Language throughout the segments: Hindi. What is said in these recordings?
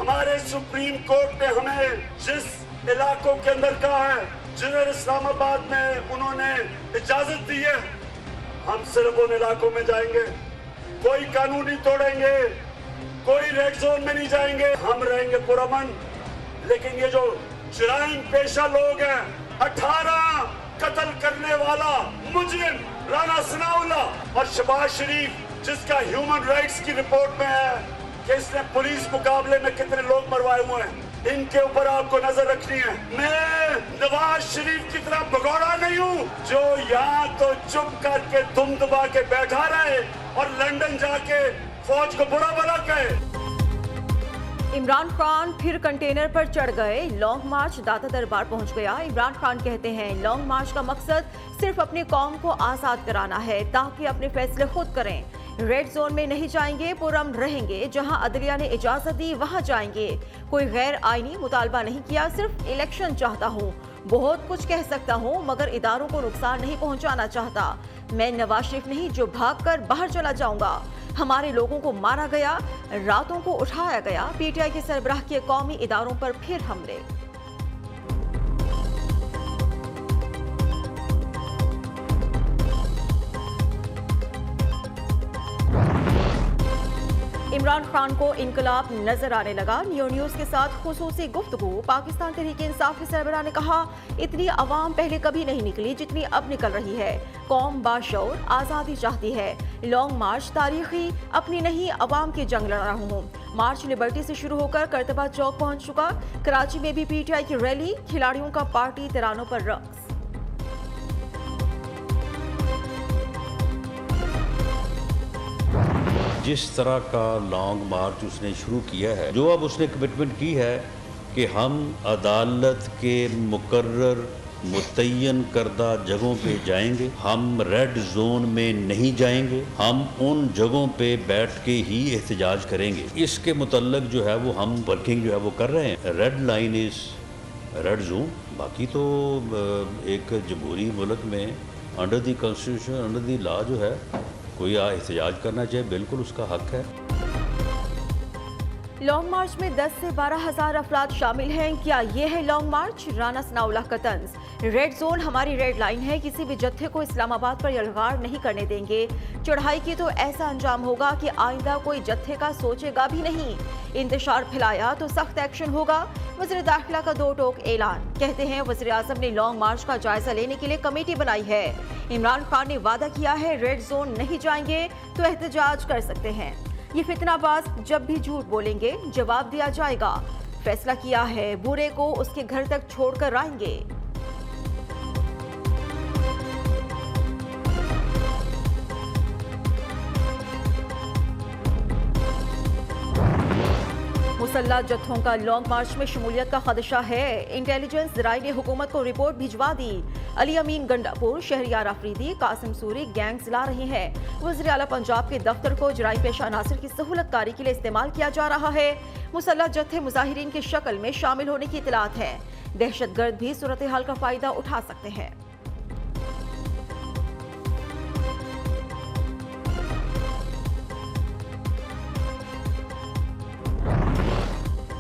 हमारे सुप्रीम कोर्ट ने हमें जिस इलाकों के अंदर कहा है, जिन्हें इस्लामाबाद में उन्होंने इजाजत दी है, हम सिर्फ उन इलाकों में जाएंगे। कोई कानून नहीं तोड़ेंगे, कोई रेड जोन में नहीं जाएंगे, हम रहेंगे पुरअमन। लेकिन ये जो जुराइम पेशा लोग हैं, 18 कत्ल करने वाला मुजरिम राना सनाउल्लाह और शहबाज शरीफ, जिसका ह्यूमन राइट्स की रिपोर्ट में है कि इसने पुलिस मुकाबले में कितने लोग मरवाए हुए हैं, इनके ऊपर आपको नजर रखनी है। मैं नवाज शरीफ की तरह भगोड़ा नहीं हूँ जो यहाँ तो चुप करके दुम दबा के बैठा रहे और लंदन जाके फौज को बुरा भला कहे। इमरान खान फिर कंटेनर पर चढ़ गए, लॉन्ग मार्च दाता दरबार पहुंच गया। इमरान खान कहते हैं लॉन्ग मार्च का मकसद सिर्फ अपनी कौम को आजाद कराना है ताकि अपने फैसले खुद करें। रेड जोन में नहीं जाएंगे, पुरअमन रहेंगे। जहां अदलिया ने इजाजत दी वहां जाएंगे। कोई गैर आईनी मुतालबा नहीं किया, सिर्फ इलेक्शन चाहता हूं। बहुत कुछ कह सकता हूं मगर इदारों को नुकसान नहीं पहुंचाना चाहता। मैं नवाज शरीफ नहीं जो भागकर बाहर चला जाऊंगा। हमारे लोगों को मारा गया, रातों को उठाया गया। पीटीआई के सरबराह के कौमी इदारों पर फिर हमले। इमरान खान को इनकलाब नजर आने लगा। न्यू न्यूज के साथ खुसूसी गुफ्तगू। पाकिस्तान तहरीक इंसाफ के सरबराह ने कहा इतनी अवाम पहले कभी नहीं निकली जितनी अब निकल रही है। कौम बाशऊर आज़ादी चाहती है। लॉन्ग मार्च तारीखी अपनी नहीं अवाम की जंग लड़ रहा हूँ। मार्च लिबर्टी से शुरू होकर करतबा चौक पहुंच चुका। कराची में भी पीटीआई की रैली, खिलाड़ियों का पार्टी तिरानों पर रक्स। जिस तरह का लॉन्ग मार्च उसने शुरू किया है, जो अब उसने कमिटमेंट की है कि हम अदालत के मुकर्रर मुतय्यन करदा जगहों पे जाएंगे, हम रेड जोन में नहीं जाएंगे, हम उन जगहों पे बैठ के ही एहतजाज करेंगे। इसके मुतल्लक जो है वो हम वर्किंग जो है वो कर रहे हैं। Red line is red zone. बाकी तो एक जमहूरी मुल्क में under the constitution, under the law जो है कोई एहतजाज करना चाहिए, बिल्कुल उसका हक है। लॉन्ग मार्च में 10 से 12 हजार अफराद शामिल हैं। क्या ये है लॉन्ग मार्च? राना सनाउल्लाह का तंज। रेड जोन हमारी रेड लाइन है। किसी भी जत्थे को इस्लामाबाद पर यलगार नहीं करने देंगे। चढ़ाई की तो ऐसा अंजाम होगा कि आइंदा कोई जत्थे का सोचेगा भी नहीं। इंतशार फैलाया तो सख्त एक्शन होगा। वज़ीर दाखिला का दो टोक ऐलान। कहते हैं वज़ीर आज़म ने लॉन्ग मार्च का जायजा लेने के लिए कमेटी बनाई है। इमरान खान ने वादा किया है रेड जोन नहीं जाएंगे तो एहतजाज कर सकते हैं। ये फितनाबाज जब भी झूठ बोलेंगे जवाब दिया जाएगा। फैसला किया है बुरे को उसके घर तक छोड़कर आएंगे। मुसल्लह जत्थों का लॉन्ग मार्च में शमूलियत का खदशा है। इंटेलिजेंस जराये ने हुकूमत को रिपोर्ट भिजवा दी। अली अमीन गंडापुर, शहरियार आफरीदी, कासिम सूरी गैंग्स ला रहे हैं। वज़ीर आला पंजाब के दफ्तर को जराई पेशा अनासर की सहूलतकारी के लिए इस्तेमाल किया जा रहा है। मुसल्लह जत्थे मुजाहिरीन की शक्ल में शामिल होने की इतलात है। दहशतगर्द भी सूरत हाल का फायदा उठा सकते हैं।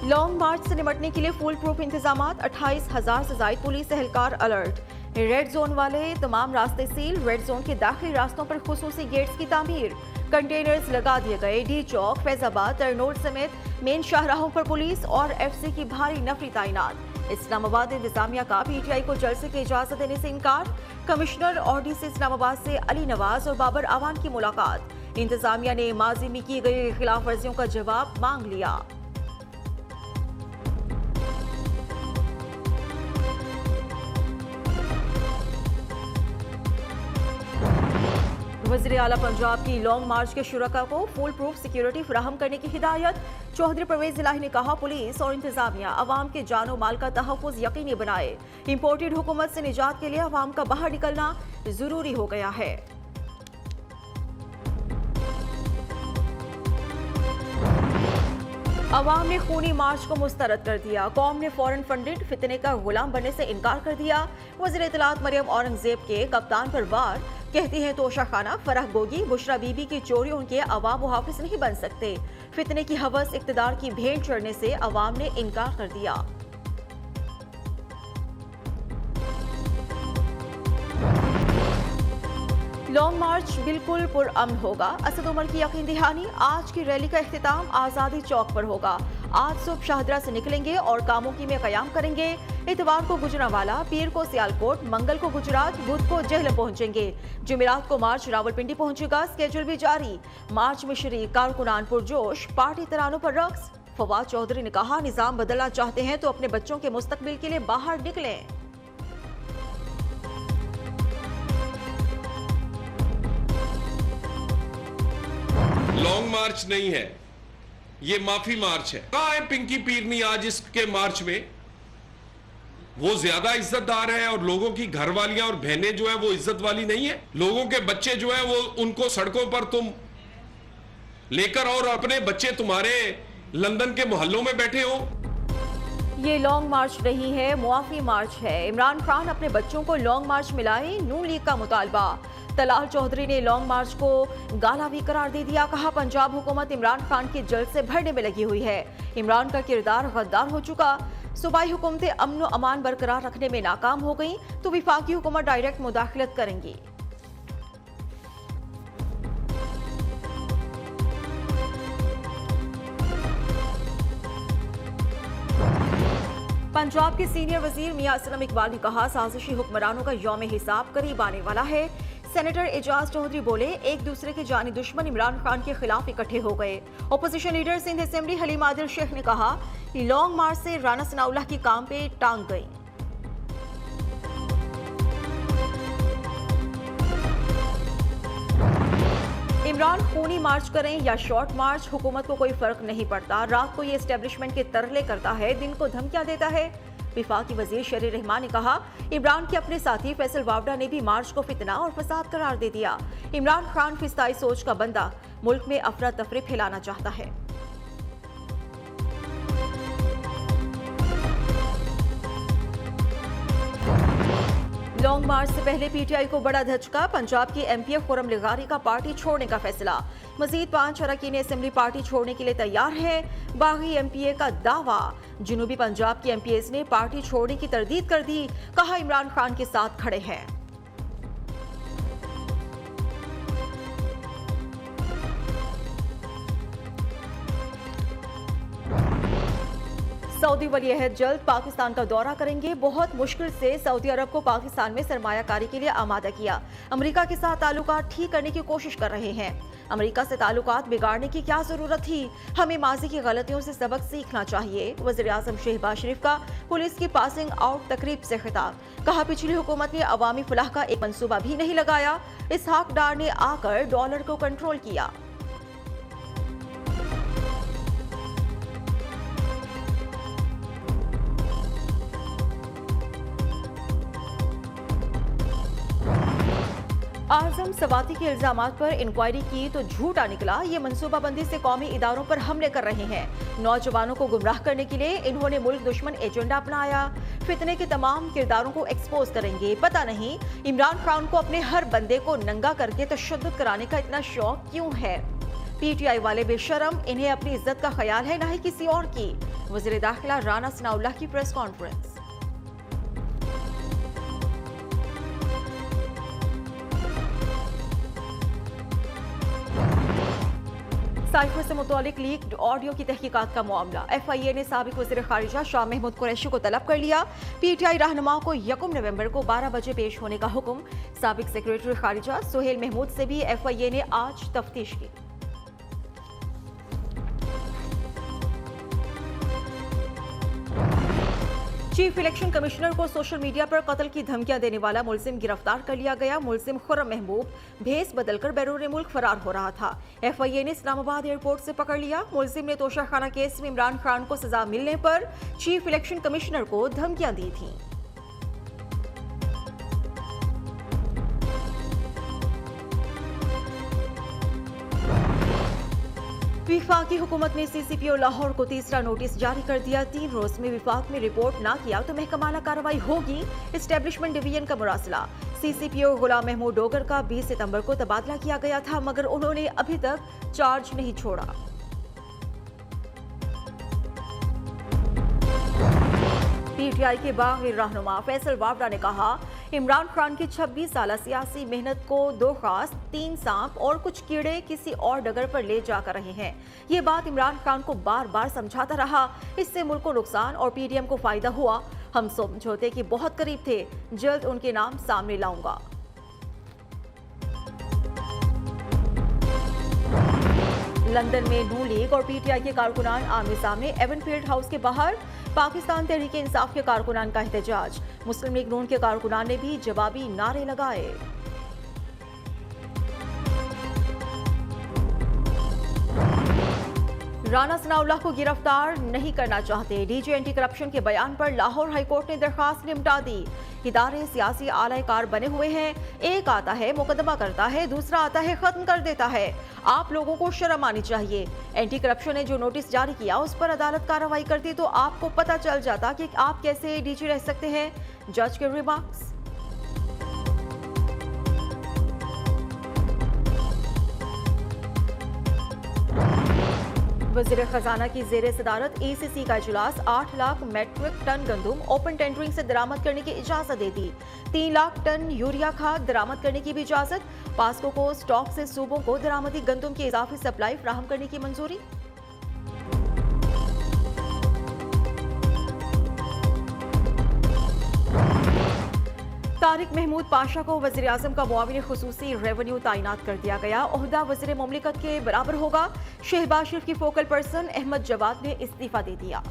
लॉन्ग मार्च से निपटने के लिए फुल प्रूफ इंतजाम। 28,000 से ज्यादा पुलिस एहलकार अलर्ट। रेड जोन वाले तमाम रास्ते सील। रेड जोन के दाखिली रास्तों पर खुसूसी गेट्स की तामीर। कंटेनर्स लगा दिए गए। डी चौक, फैजाबाद, तरनोट समेत मेन शाहराहों पर पुलिस और एफसी की भारी नफरी तैनात। इस्लामाबाद इंतजामिया का पीटीआई को जलसे की इजाजत देने से इनकार। कमिश्नर और डीसी इस्लामाबाद से अली नवाज और बाबर आवान की मुलाकात। इंतजामिया ने माजी में की गई खिलाफ वर्जियों का जवाब मांग लिया। वज़ीर आला पंजाब की लॉन्ग मार्च के शुरका को फुल प्रूफ सिक्योरिटी फराहम करने की हिदायत। चौधरी परवेज इलाही ने कहा पुलिस और इंतजामिया अवाम के जानो माल का तहफ़्फ़ुज़ यकीनी बनाए। इम्पोर्टेड हुकूमत से निजात के लिए अवाम का बाहर निकलना जरूरी हो गया है। अवाम ने खूनी मार्च को मुस्तरद कर दिया। कौम ने फॉरेन फंडेड फितने का गुलाम बनने से इनकार कर दिया। वज़ीर इत्तलात मरियम औरंगजेब के कप्तान पर वार। कहती हैं तोशा खाना, फराह गोगी, बुशरा बीबी की चोरियों के अवाम मुहाफिज नहीं बन सकते। फितने की हवस इक्तदार की भेंट चढ़ने से अवाम ने इनकार कर दिया। लॉन्ग मार्च बिल्कुल पुरअमन होगा, असद उमर की यकीन दहानी। आज की रैली का इख्तिताम आज़ादी चौक पर होगा। आज सुबह शाहदरा से निकलेंगे और कामोकी में कयाम करेंगे। इतवार को गुजरांवाला, पीर को सियालकोट, मंगल को गुजरात, बुध को जहल पहुंचेंगे। जुमेरात को मार्च रावलपिंडी पहुंचेगा। स्केड्यूल भी जारी। मार्च में शरीक कारकुनान पुरजोश, पार्टी तरानों पर रक्स। फवाद चौधरी ने कहा, निजाम बदलना चाहते हैं तो अपने बच्चों के मुस्तकबिल के लिए बाहर निकलें। लॉन्ग मार्च नहीं है, ये माफी मार्च है। कहां है पिंकी पीरनी आज इसके मार्च में? वो ज्यादा इज्जतदार है और लोगों की घरवालियां और बहनें जो है वो इज्जत वाली नहीं है। लोगों के बच्चे जो है वो उनको सड़कों पर तुम लेकर और अपने बच्चे तुम्हारे लंदन के मोहल्लों में बैठे हो। ये लॉन्ग मार्च नहीं है, मुआफी मार्च है। इमरान खान अपने बच्चों को लॉन्ग मार्च मिलाए, नून लीग का मुतालबा। तलाल चौधरी ने लॉन्ग मार्च को गालावी करार दे दिया। कहा, पंजाब हुकूमत इमरान खान के जल्द से भरने में लगी हुई है। इमरान का किरदार गद्दार हो चुका। सूबाई हुकूमतें अमन व अमान बरकरार रखने में नाकाम हो गई तो विफाकी हुकूमत डायरेक्ट मुदाखलत करेंगी। पंजाब के सीनियर वजीर मियां असलम इकबाल ने कहा, साजिशी हुक्मरानों का यौम हिसाब करीब आने वाला है। सेनेटर एजाज चौधरी बोले, एक दूसरे के जानी दुश्मन इमरान खान के खिलाफ इकट्ठे हो गए। Opposition leader Sindh assembly Haleem Adil Sheikh ने कहा कि लॉन्ग मार्च से राना सनाउल्लाह की काम पे टांग गई। इमरान खूनी मार्च करें या शॉर्ट मार्च, हुकूमत को कोई फर्क नहीं पड़ता। रात को ये एस्टेब्लिशमेंट के तरले करता है, दिन को धमकियां देता है। विफाकी वजीर शरीर रहमान ने कहा, इमरान के अपने साथी फैसल वावडा ने भी मार्च को फितना और फसाद करार दे दिया। इमरान खान फिस्ताई सोच का बंदा, मुल्क में अफरा तफरी फैलाना चाहता है। लॉन्ग मार्च से पहले पीटीआई को बड़ा धचका। पंजाब की एमपीएफ खुरम लिगारी का पार्टी छोड़ने का फैसला। मजीद 5 अरकान असेंबली पार्टी छोड़ने के लिए तैयार है। बागी एमपीए का दावा। जनूबी पंजाब की एमपीएस ने पार्टी छोड़ने की तरदीद कर दी। कहा, इमरान खान के साथ खड़े हैं। सऊदी वली अहद जल्द पाकिस्तान का दौरा करेंगे। बहुत मुश्किल से सऊदी अरब को पाकिस्तान में सरमायाकारी के लिए आमादा किया। अमेरिका के साथ ताल्लुकात ठीक करने की कोशिश कर रहे हैं। अमेरिका से ताल्लुकात बिगाड़ने की क्या जरूरत थी? हमें माजी की गलतियों से सबक सीखना चाहिए। वज़ीर आज़म शहबाज शरीफ का पुलिस की पासिंग आउट तकरीब से खिताब। कहा, पिछली हुकूमत ने अवामी फलाह का एक मंसूबा भी नहीं लगाया। इसहाक डार ने आकर डॉलर को कंट्रोल किया। आजम सवाती के इल्जामात पर इंक्वायरी की तो झूठा निकला। ये मनसूबाबंदी से कौमी इदारों पर हमले कर रहे हैं। नौजवानों को गुमराह करने के लिए इन्होंने मुल्क दुश्मन एजेंडा अपनाया। फितने के तमाम किरदारों को एक्सपोज करेंगे। पता नहीं इमरान खान को अपने हर बंदे को नंगा करके तशद्दुद कराने का इतना शौक क्यों है। पीटीआई वाले बेशरम, इन्हें अपनी इज्जत का ख्याल है, न ही किसी और की। वज़ीर दाखिला राना सनाउल्लाह की प्रेस कॉन्फ्रेंस। साइफर से मुतालिक लीक्ड ऑडियो की तहकीकात का मामला। FIA ने साबिक वज़ीर खारिजा शाह महमूद कुरैशी को तलब कर लिया। PTI रहनुमाओं को 1 नवंबर को 12 बजे पेश होने का हुक्म। साबिक सेक्रेटरी खारिजा सुहेल महमूद से भी FIA ने आज तफ्तीश की। चीफ इलेक्शन कमिश्नर को सोशल मीडिया पर कत्ल की धमकियां देने वाला मुलजिम गिरफ्तार कर लिया गया। मुलजिम खुर्रम महबूब भेस बदलकर बैरून मुल्क फरार हो रहा था। FIA ने इस्लामाबाद एयरपोर्ट से पकड़ लिया। मुलजिम ने तोशाखाना केस में इमरान खान को सजा मिलने पर चीफ इलेक्शन कमिश्नर को धमकियां दी थीं। विफाकी हुकूमत ने सीसीपीओ लाहौर को तीसरा नोटिस जारी कर दिया। 3 रोज में विफाक में रिपोर्ट ना किया तो महकमाना कार्रवाई होगी। एस्टेब्लिशमेंट डिवीजन का मुरासला। सीसीपीओ गुलाम महमूद डोगर का 20 सितंबर को तबादला किया गया था, मगर उन्होंने अभी तक चार्ज नहीं छोड़ा। पीटीआई के बागी रहनुमा फैसल वावड़ा ने कहा, इमरान खान की 26 साल सियासी मेहनत को 2 खास, 3 सांप और कुछ कीड़े किसी और डगर पर ले जाकर रहे हैं। ये बात इमरान खान को बार बार समझाता रहा। इससे मुल्क को नुकसान और पीडीएम को फायदा हुआ। हम समझौते के बहुत करीब थे। जल्द उनके नाम सामने लाऊंगा। लंदन में नू लीग और पीटीआई के कारकुनान आमने सामने एवनफील्ड हाउस के बाहर। पाकिस्तान तहरीक इंसाफ के कारकुनान का एहतजाज। मुस्लिम लीग नून के कारकुनान ने भी जवाबी नारे लगाए। राना सनाउल्लाह को गिरफ्तार नहीं करना चाहते। डीजी एंटी करप्शन के बयान पर लाहौर हाईकोर्ट ने दरखास्त निपटा दी। इदारे सियासी आलाकार बने हुए हैं। एक आता है मुकदमा करता है, दूसरा आता है खत्म कर देता है। आप लोगों को शर्म आनी चाहिए। एंटी करप्शन ने जो नोटिस जारी किया उस पर अदालत कार्रवाई करती तो आपको पता चल जाता कि आप कैसे डीजी रह सकते हैं। जज के रिमार्क्स। वज़ीर खजाना की जेर सदारत ECC का इजलास। 8 लाख मेट्रिक टन गंदुम ओपन टेंडरिंग से दरामद करने की इजाजत दे दी। 3 लाख टन यूरिया खाद दरामद करने की भी इजाजत। पास्को को स्टॉक से सूबों को दरामदी गंदुम की इजाफी सप्लाई फ्राहम करने की मंजूरी। तारिक महमूद पाशा को वज़ीर आज़म का मुआविन खुसूसी रेवेन्यू तैनात कर दिया गया। ओहदा वज़ीर मुमलिकत के बराबर होगा। शहबाज शरीफ की फोकल पर्सन अहमद जवाद ने इस्तीफा दे दिया।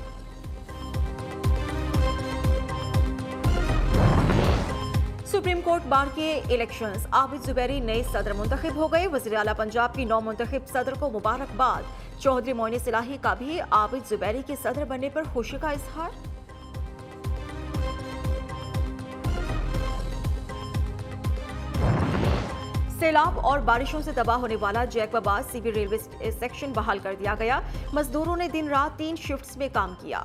सुप्रीम कोर्ट बार के इलेक्शंस। आबिद जुबैरी नए सदर मुंतखब हो गए। वज़ीर आला पंजाब की नौ मुंतखब सदर को मुबारकबाद। चौधरी मोइन सिलाही का भी आबिद जुबैरी के सदर बनने पर खुशी का इजहार। सैलाब और बारिशों से तबाह होने वाला जैकबाबाद सीवी रेलवे सेक्शन बहाल कर दिया गया। मजदूरों ने दिन रात 3 शिफ्ट्स में काम किया।